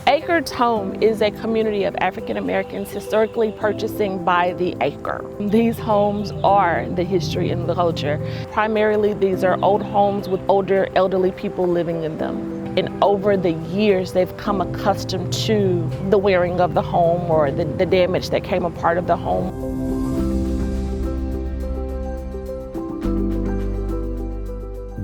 Acres Home is a community of African Americans historically purchasing by the acre. These homes are the history and the culture. Primarily, these are old homes with older elderly people living in them. And over the years, they've come accustomed to the wearing of the home or the damage that came a part of the home.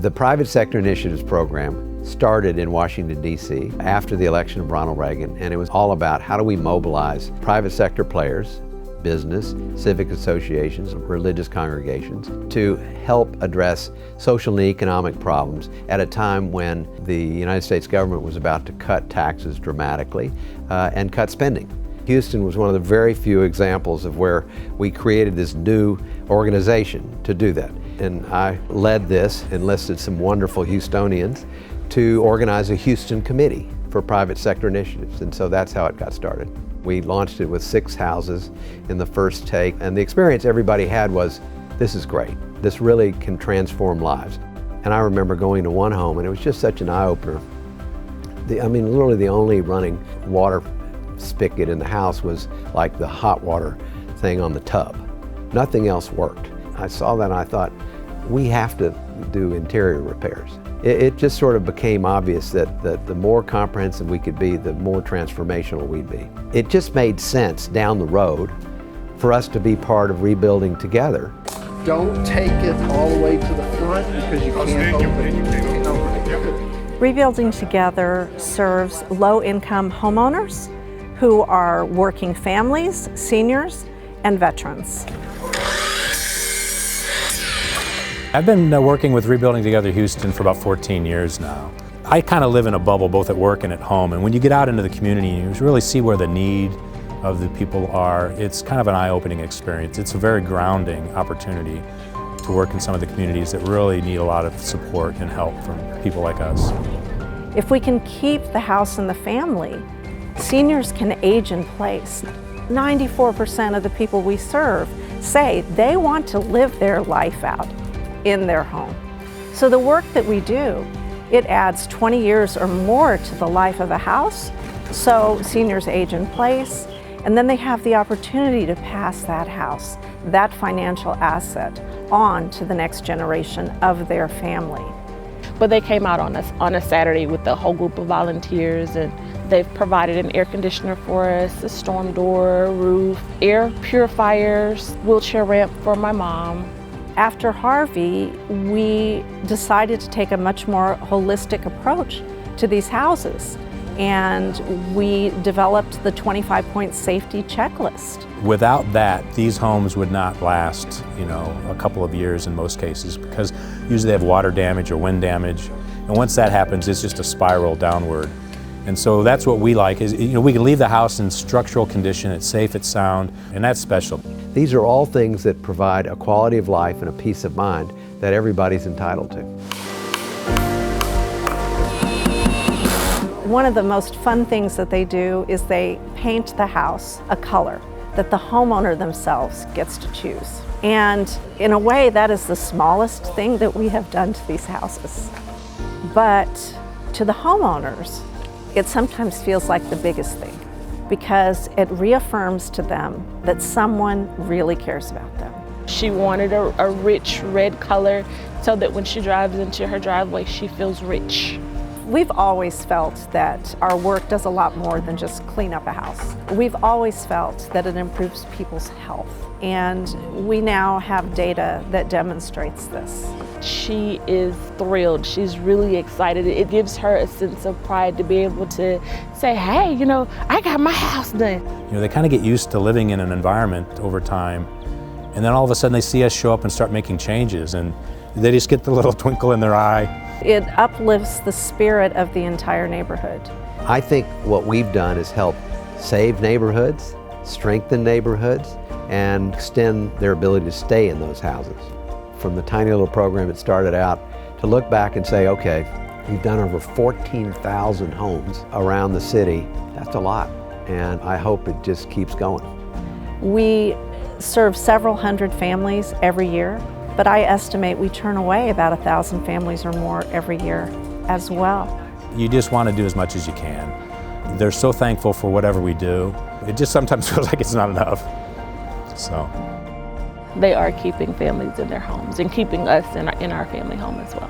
The Private Sector Initiatives program started in Washington, D.C. after the election of Ronald Reagan, and it was all about how do we mobilize private sector players, business, civic associations, religious congregations to help address social and economic problems at a time when the United States government was about to cut taxes dramatically and cut spending. Houston was one of the very few examples of where we created this new organization to do that. And I led this, enlisted some wonderful Houstonians to organize a Houston committee for private sector initiatives. And so that's how it got started. We launched it with 6 houses in the first take. And the experience everybody had was, this is great. This really can transform lives. And I remember going to one home and it was just such an eye-opener. Literally the only running water spigot in the house was like the hot water thing on the tub. Nothing else worked. I saw that and I thought, we have to do interior repairs. It just sort of became obvious that the more comprehensive we could be, the more transformational we'd be. It just made sense down the road for us to be part of rebuilding together. Don't take it all the way to the front because you can't open it. Rebuilding Together serves low-income homeowners who are working families, seniors, and veterans. I've been working with Rebuilding Together Houston for about 14 years now. I kind of live in a bubble both at work and at home, and when you get out into the community and you really see where the need of the people are, it's kind of an eye-opening experience. It's a very grounding opportunity to work in some of the communities that really need a lot of support and help from people like us. If we can keep the house in the family, seniors can age in place. 94% of the people we serve say they want to live their life out in their home. So the work that we do, it adds 20 years or more to the life of a house, so seniors age in place, and then they have the opportunity to pass that house, that financial asset, on to the next generation of their family. But they came out on a Saturday with a whole group of volunteers, and they've provided an air conditioner for us, a storm door, roof, air purifiers, wheelchair ramp for my mom. After Harvey, we decided to take a much more holistic approach to these houses, and we developed the 25-point safety checklist. Without that, these homes would not last, a couple of years in most cases, because usually they have water damage or wind damage, and once that happens, it's just a spiral downward. And so that's what we like is, we can leave the house in structural condition, it's safe, it's sound, and that's special. These are all things that provide a quality of life and a peace of mind that everybody's entitled to. One of the most fun things that they do is they paint the house a color that the homeowner themselves gets to choose. And in a way, that is the smallest thing that we have done to these houses. But to the homeowners, it sometimes feels like the biggest thing, because it reaffirms to them that someone really cares about them. She wanted a rich red color so that when she drives into her driveway, she feels rich. We've always felt that our work does a lot more than just clean up a house. We've always felt that it improves people's health, and we now have data that demonstrates this. She is thrilled. She's really excited. It gives her a sense of pride to be able to say, hey, I got my house done. They kind of get used to living in an environment over time, and then all of a sudden they see us show up and start making changes, and they just get the little twinkle in their eye. It uplifts the spirit of the entire neighborhood. I think what we've done is help save neighborhoods, strengthen neighborhoods, and extend their ability to stay in those houses. From the tiny little program it started out, to look back and say, okay, we've done over 14,000 homes around the city. That's a lot, and I hope it just keeps going. We serve several hundred families every year, but I estimate we turn away about 1,000 families or more every year. as well. You just want to do as much as you can. They're so thankful for whatever we do. It just sometimes feels like it's not enough. So. They are keeping families in their homes and keeping us in our family home as well.